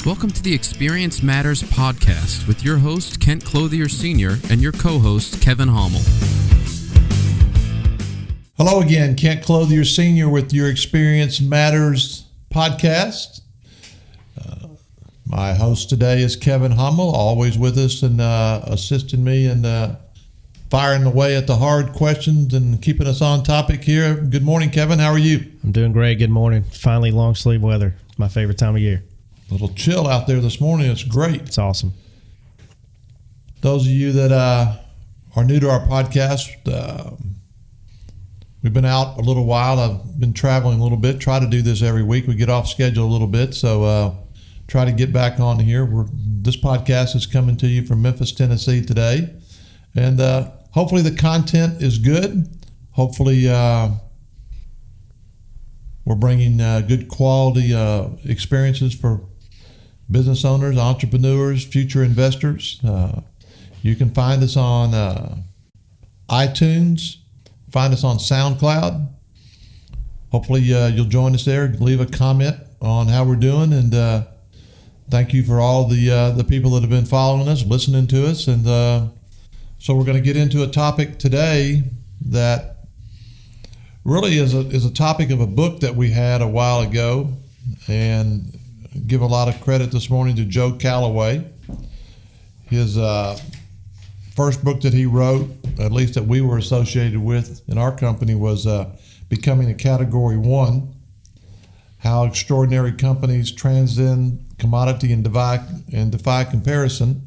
Welcome to the Experience Matters podcast with your host, Kent Clothier Sr., and your co-host, Kevin Homel. Hello again, Kent Clothier Sr. with your Experience Matters podcast. My host today is Kevin Homel, always with us and assisting me and firing away at the hard questions and keeping us on topic here. Good morning, Kevin. How are you? I'm doing great. Good morning. Finally, long sleeve weather. It's my favorite time of year. A little chill out there this morning. It's great. It's awesome. Those of you that are new to our podcast, we've been out a little while. I've been traveling a little bit. Try to do this every week. We get off schedule a little bit, so try to get back on here. This podcast is coming to you from Memphis, Tennessee today, and hopefully the content is good. Hopefully we're bringing good quality experiences for business owners, entrepreneurs, future investors. You can find us on iTunes, find us on SoundCloud. Hopefully you'll join us there. Leave a comment on how we're doing, and thank you for all the people that have been following us, listening to us. And so we're going to get into a topic today that really is a topic of a book that we had a while ago, and give a lot of credit this morning to Joe Calloway. His first book that he wrote, at least that we were associated with in our company, was Becoming a Category 1, How Extraordinary Companies Transcend Commodity and Defy Comparison,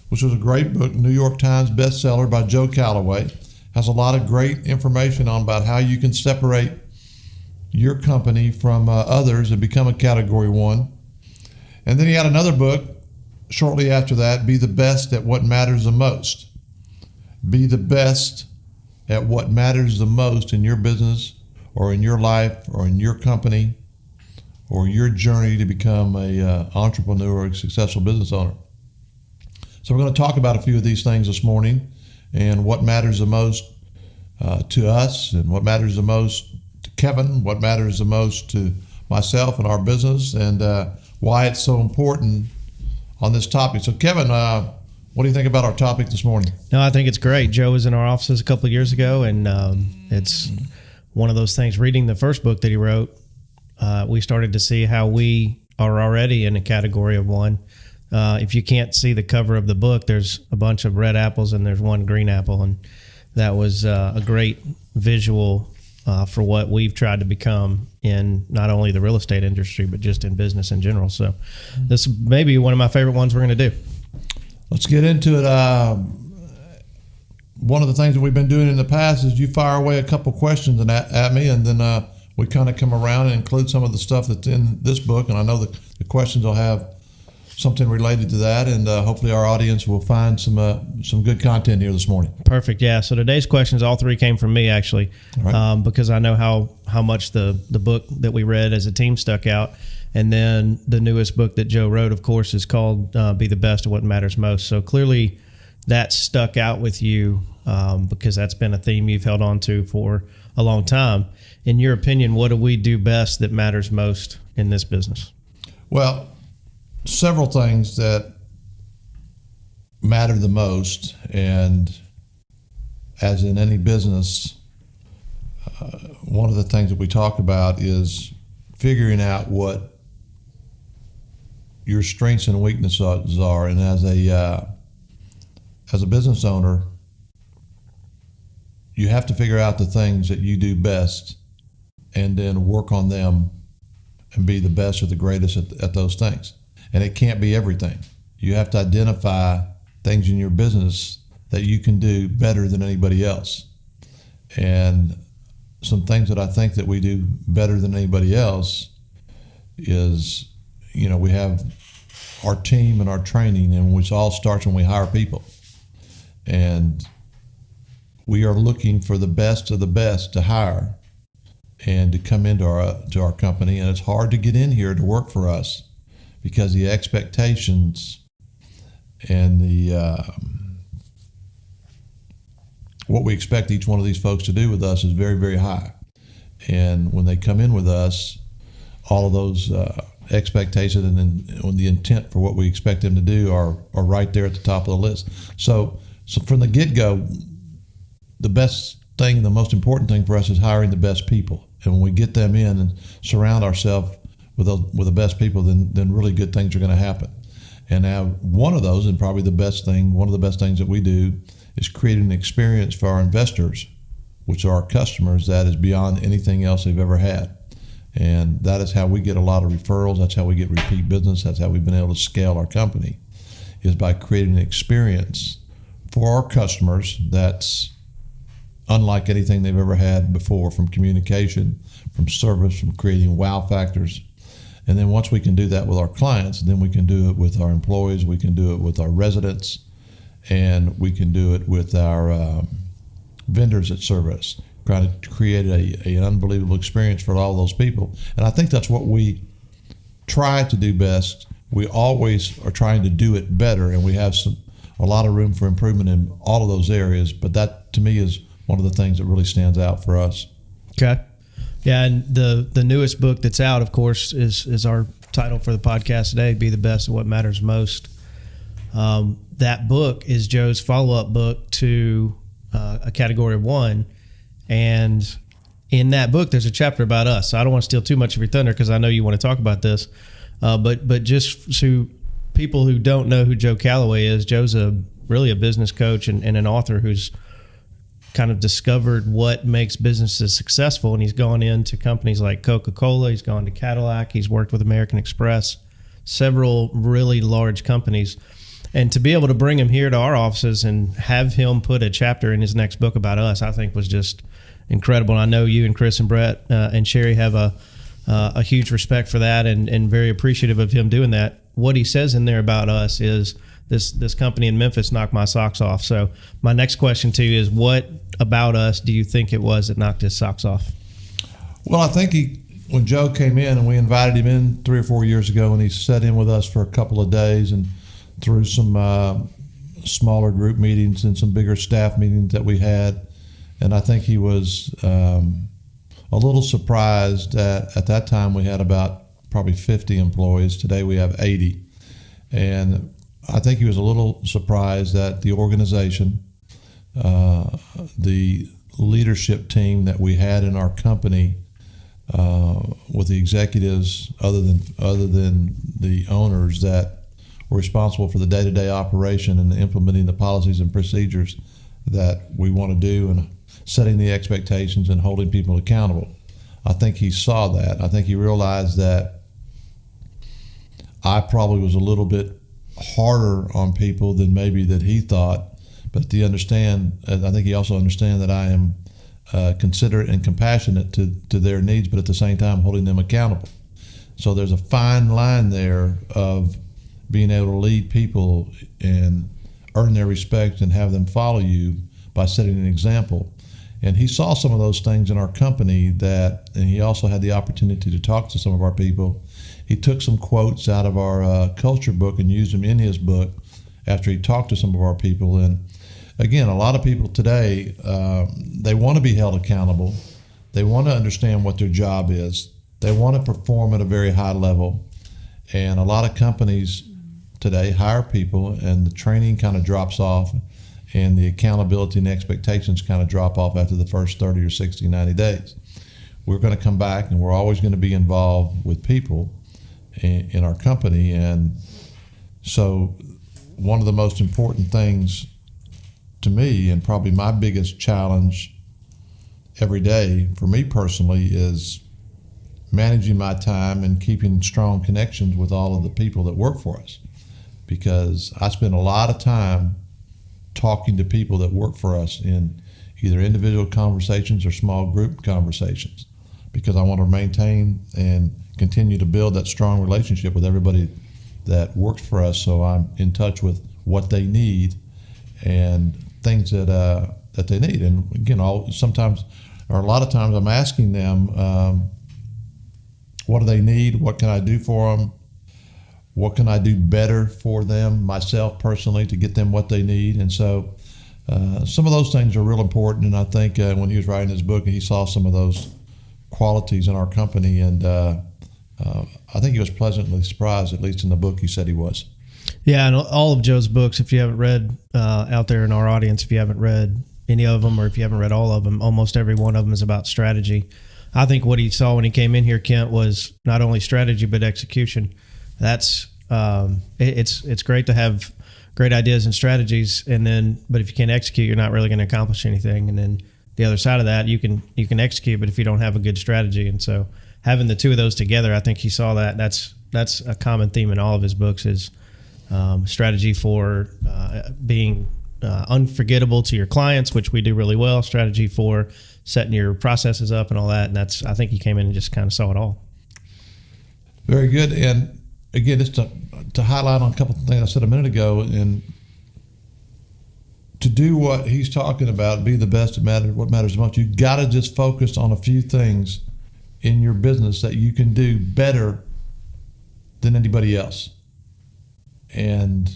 which was a great book, New York Times bestseller by Joe Calloway. Has a lot of great information on about how you can separate your company from others and become a Category 1. And then he had another book shortly after that, Be the Best at What Matters the Most. Be the best at what matters the most in your business or in your life or in your company or your journey to become a entrepreneur or a successful business owner. So we're going to talk about a few of these things this morning, and what matters the most to us, and what matters the most to Kevin, what matters the most to myself and our business, and why it's so important on this topic. So Kevin, what do you think about our topic this morning? No, I think it's great. Joe was in our offices a couple of years ago, and it's one of those things. Reading the first book that he wrote, we started to see how we are already in a category of one. If you can't see the cover of the book, there's a bunch of red apples and there's one green apple, and that was a great visual for what we've tried to become in not only the real estate industry, but just in business in general. So this may be one of my favorite ones we're going to do. Let's get into it. One of the things that we've been doing in the past is you fire away a couple questions at me, and then we kind of come around and include some of the stuff that's in this book. And I know that the questions will have something related to that, and hopefully our audience will find some good content here this morning. Perfect. Yeah. So today's questions, all three came from me actually, right. Because I know how much the book that we read as a team stuck out. And then the newest book that Joe wrote, of course, is called Be the Best at What Matters Most. So clearly that stuck out with you because that's been a theme you've held on to for a long time. In your opinion, what do we do best that matters most in this business? Well, several things that matter the most, and as in any business, one of the things that we talk about is figuring out what your strengths and weaknesses are. And as a business owner, you have to figure out the things that you do best and then work on them and be the best or the greatest at those things. And it can't be everything. You have to identify things in your business that you can do better than anybody else. And some things that I think that we do better than anybody else is, we have our team and our training, and which all starts when we hire people. And we are looking for the best of the best to hire and to come into our company. And it's hard to get in here to work for us, because the expectations and what we expect each one of these folks to do with us is very, very high. And when they come in with us, all of those expectations and then the intent for what we expect them to do are right there at the top of the list. So from the get-go, the best thing, the most important thing for us is hiring the best people. And when we get them in and surround ourselves with the best people, then really good things are going to happen. And now one of those, and probably one of the best things that we do is create an experience for our investors, which are our customers, that is beyond anything else they've ever had. And that is how we get a lot of referrals. That's how we get repeat business. That's how we've been able to scale our company, is by creating an experience for our customers that's unlike anything they've ever had before, from communication, from service, from creating wow factors. And then once we can do that with our clients, then we can do it with our employees, we can do it with our residents, and we can do it with our vendors that serve us, trying to create an unbelievable experience for all those people. And I think that's what we try to do best. We always are trying to do it better, and we have a lot of room for improvement in all of those areas. But that, to me, is one of the things that really stands out for us. Okay. Yeah, and the newest book that's out, of course, is our title for the podcast today, Be the Best at What Matters Most. That book is Joe's follow-up book to a Category 1. And in that book, there's a chapter about us. So I don't want to steal too much of your thunder because I know you want to talk about this. But just so people who don't know who Joe Calloway is, Joe's really a business coach and an author who's kind of discovered what makes businesses successful. And he's gone into companies like Coca-Cola. He's gone to Cadillac. He's worked with American Express, several really large companies. And to be able to bring him here to our offices and have him put a chapter in his next book about us, I think was just incredible. And I know you and Chris and Brett and Sherry have a huge respect for that and very appreciative of him doing that. What he says in there about us is this company in Memphis knocked my socks off. So my next question to you is, what about us do you think it was that knocked his socks off? Well, I think when Joe came in and we invited him in 3 or 4 years ago, and he sat in with us for a couple of days and through some smaller group meetings and some bigger staff meetings that we had. And I think he was a little surprised that at that time we had about probably 50 employees. Today we have 80. And I think he was a little surprised that the organization, the leadership team that we had in our company, with the executives other than the owners that were responsible for the day-to-day operation and implementing the policies and procedures that we want to do and setting the expectations and holding people accountable. I think he saw that. I think he realized that I probably was a little bit harder on people than maybe that he thought, but I think he also understands that I am considerate and compassionate to their needs, but at the same time holding them accountable. So there's a fine line there of being able to lead people and earn their respect and have them follow you by setting an example. And he saw some of those things in our company and he also had the opportunity to talk to some of our people. He took some quotes out of our culture book and used them in his book after he talked to some of our people. And again, a lot of people today, they want to be held accountable. They want to understand what their job is. They want to perform at a very high level. And a lot of companies today hire people and the training kind of drops off and the accountability and expectations kind of drop off after the first 30 or 60, 90 days. We're going to come back and we're always going to be involved with people in our company. And so one of the most important things to me, and probably my biggest challenge every day for me personally, is managing my time and keeping strong connections with all of the people that work for us. Because I spend a lot of time talking to people that work for us in either individual conversations or small group conversations, because I want to maintain and continue to build that strong relationship with everybody that works for us, so I'm in touch with what they need and things that they need. And again, a lot of times I'm asking them, what do they need? What can I do for them? What can I do better for them, myself personally, to get them what they need? And so some of those things are real important. And I think when he was writing his book, he saw some of those qualities in our company. And I think he was pleasantly surprised, at least in the book he said he was. Yeah, and all of Joe's books, if you haven't read out there in our audience, if you haven't read any of them or if you haven't read all of them, almost every one of them is about strategy. I think what he saw when he came in here, Kent, was not only strategy but execution. That's it's great to have great ideas and strategies, but if you can't execute, you're not really going to accomplish anything. And then the other side of that, you can execute, but if you don't have a good strategy, and so having the two of those together, I think he saw that. That's a common theme in all of his books is strategy for being unforgettable to your clients, which we do really well. Strategy for setting your processes up and all that. And I think he came in and just kind of saw it all. Very good. And again, just to highlight on a couple of things I said a minute ago, and to do what he's talking about, be the best at what matters most, you got to just focus on a few things in your business that you can do better than anybody else. And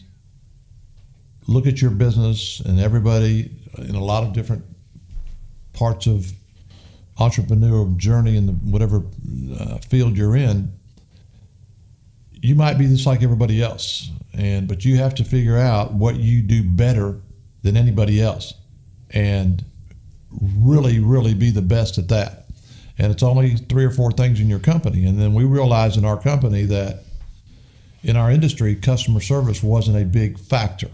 look at your business and everybody in a lot of different parts of entrepreneurial journey in whatever field you're in. You might be just like everybody else, but you have to figure out what you do better than anybody else and really, really be the best at that. And it's only 3 or 4 things in your company. And then we realized in our company that in our industry, customer service wasn't a big factor.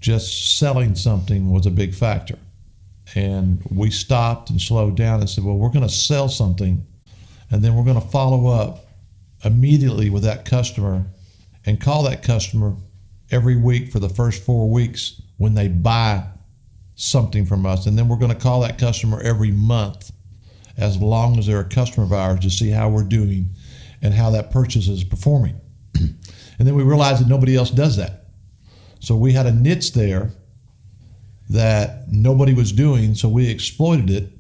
Just selling something was a big factor. And we stopped and slowed down and said, well, we're going to sell something, and then we're going to follow up immediately with that customer and call that customer every week for the first 4 weeks when they buy something from us. And then we're going to call that customer every month as long as they're a customer of ours to see how we're doing and how that purchase is performing. And then we realized that nobody else does that. So we had a niche there that nobody was doing, so we exploited it.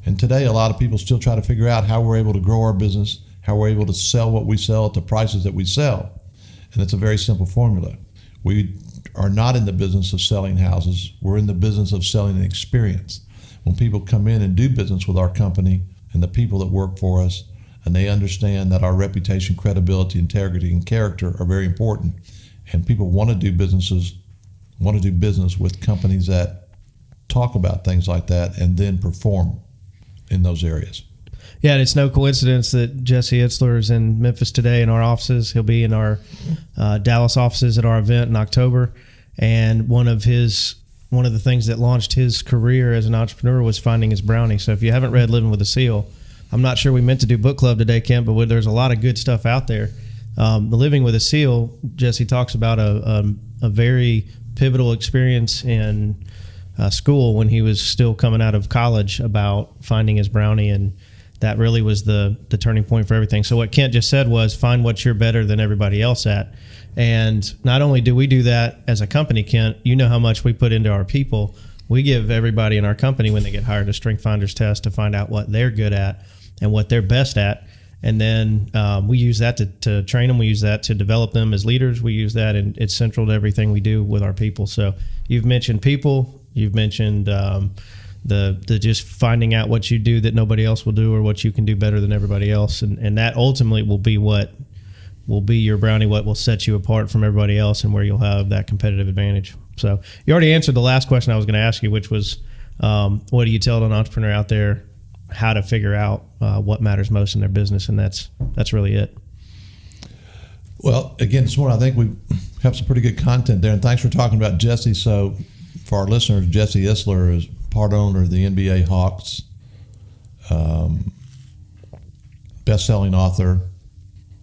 And today a lot of people still try to figure out how we're able to grow our business, how we're able to sell what we sell at the prices that we sell. And it's a very simple formula. We are not in the business of selling houses. We're in the business of selling an experience. When people come in and do business with our company and the people that work for us, and they understand that our reputation, credibility, integrity, and character are very important, and people want to do business with companies that talk about things like that and then perform in those areas. Yeah, and it's no coincidence that Jesse Esler is in Memphis today in our offices. He'll be in our Dallas offices at our event in October. And one of the things that launched his career as an entrepreneur was finding his brownie. So if you haven't read Living with a Seal, I'm not sure we meant to do book club today, Kent, but there's a lot of good stuff out there. The Living with a Seal, Jesse talks about a very pivotal experience in school when he was still coming out of college about finding his brownie, and that really was the turning point for everything. So what Kent just said was find what you're better than everybody else at. And not only do we do that as a company, Kent, you know how much we put into our people. We give everybody in our company when they get hired a Strength Finders test to find out what they're good at and what they're best at. And then we use that to train them. We use that to develop them as leaders. We use that, and it's central to everything we do with our people. So you've mentioned people. You've mentioned the just finding out what you do that nobody else will do or what you can do better than everybody else. And that ultimately will be your brownie, what will set you apart from everybody else and where you'll have that competitive advantage. So you already answered the last question I was going to ask you, which was what do you tell an entrepreneur out there how to figure out what matters most in their business, and that's really it. Well, again, this morning I think we have some pretty good content there, and thanks for talking about Jesse. So for our listeners, Jesse Esler is part owner of the NBA Hawks, best-selling author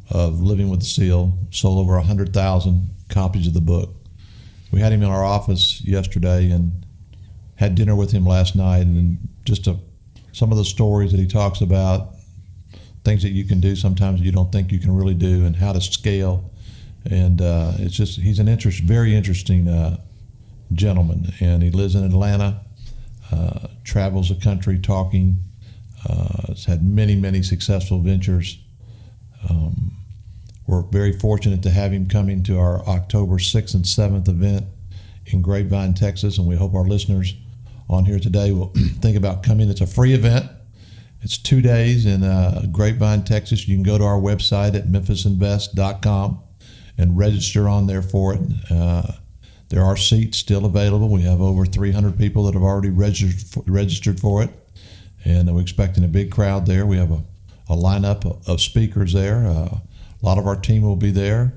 of Living with the Seal, sold over 100,000 copies of the book. We had him in our office yesterday and had dinner with him last night, and just some of the stories that he talks about, things that you can do sometimes you don't think you can really do, and how to scale. And it's just, he's an very interesting gentleman, and he lives in Atlanta, travels the country talking, has had many successful ventures. We're very fortunate to have him coming to our October 6th and 7th event in Grapevine, Texas, and we hope our listeners on here today will think about coming. It's a free event, It's 2 days in Grapevine, Texas. You can go to our website at memphisinvest.com and register on there for it. There are seats still available. We have over 300 people that have already registered for it, and we're expecting a big crowd there. We have a lineup of speakers there. A lot of our team will be there.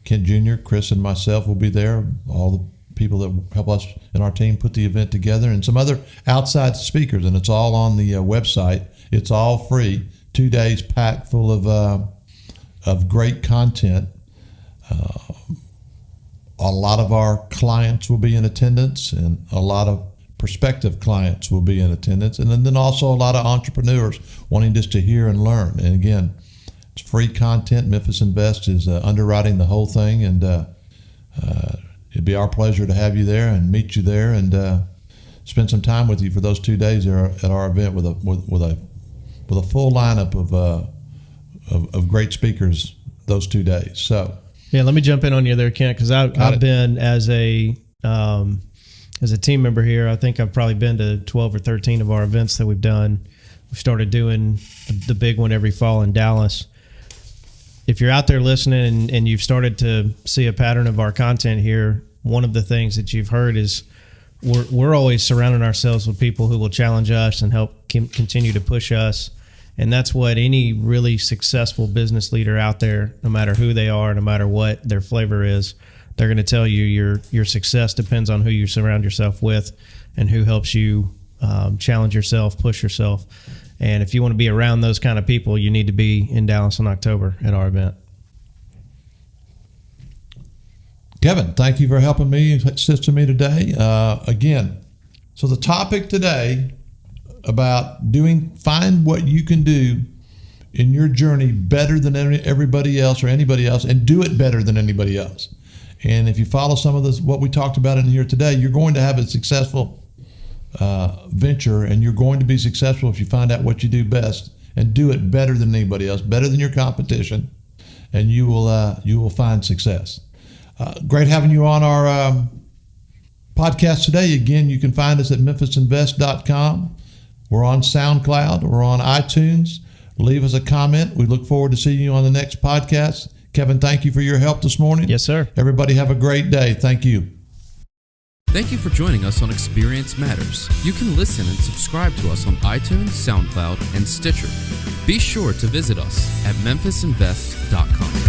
Kent Jr., Chris, and myself will be there. All the people that help us in our team put the event together, and some other outside speakers, and it's all on the website. It's all free. 2 days packed full of great content. A lot of our clients will be in attendance, and a lot of prospective clients will be in attendance, and then also a lot of entrepreneurs wanting just to hear and learn. And again, it's free content. Memphis Invest is underwriting the whole thing, and it'd be our pleasure to have you there and meet you there and spend some time with you for those 2 days there at our event with a full lineup of great speakers those 2 days. So yeah, let me jump in on you there, Kent, because I've been as a team member here. I think I've probably been to 12 or 13 of our events that we've done. We've started doing the big one every fall in Dallas. If you're out there listening and you've started to see a pattern of our content here, one of the things that you've heard is we're always surrounding ourselves with people who will challenge us and help continue to push us. And that's what any really successful business leader out there, no matter who they are, no matter what their flavor is, they're going to tell you your success depends on who you surround yourself with and who helps you challenge yourself, push yourself. And if you want to be around those kind of people, you need to be in Dallas in October at our event. Kevin, thank you for helping me, assisting me today. Again, so the topic today about find what you can do in your journey better than everybody else or anybody else, and do it better than anybody else. And if you follow some of this, what we talked about in here today, you're going to have a successful venture, and you're going to be successful if you find out what you do best and do it better than anybody else, better than your competition, and you will find success. Great having you on our podcast today. Again, you can find us at memphisinvest.com. We're on SoundCloud. We're on iTunes. Leave us a comment. We look forward to seeing you on the next podcast. Kevin, thank you for your help this morning. Yes, sir. Everybody have a great day. Thank you. Thank you for joining us on Experience Matters. You can listen and subscribe to us on iTunes, SoundCloud, and Stitcher. Be sure to visit us at memphisinvest.com.